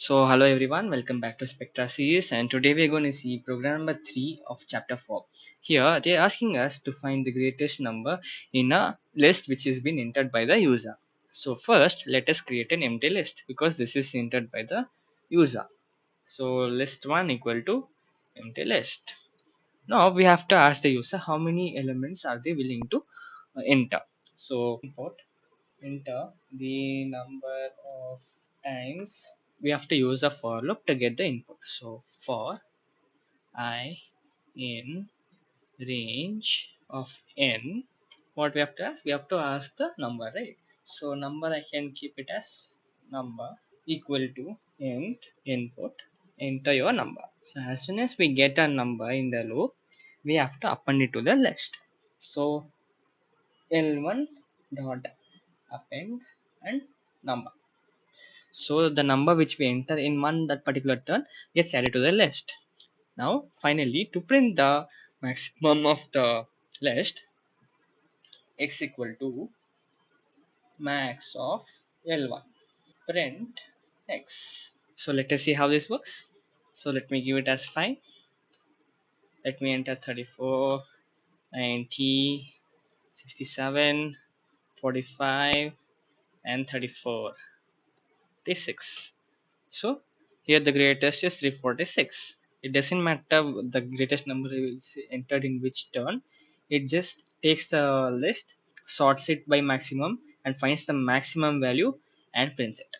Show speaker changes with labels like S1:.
S1: So hello everyone, welcome back to Spectra series, and today we're going to see program number 3 of chapter 4. Here they're asking us to find the greatest number in a list which has been entered by the user. So first let us create an empty list because this is entered by the user. So list1 equal to empty list. Now we have to ask the user how many elements are they willing to enter. So enter the number of times we have to use a for loop to get the input. So for I in range of n, what we have to ask? We have to ask the number, right? So number I can keep it as number equal to int input, enter your number. So as soon as we get a number in the loop, we have to append it to the list. So L1 dot append and number. So the number which we enter in that particular turn gets added to the list. Now finally, to print the maximum of the list, x equal to max of L1, print x. So let us see how this works. So let me give it as 5. Let me enter 34, 90, 67, 45 and 34, 36. So here the greatest is 346. It doesn't matter the greatest number is entered in which turn. It just takes the list, sorts it by maximum and finds the maximum value and prints it.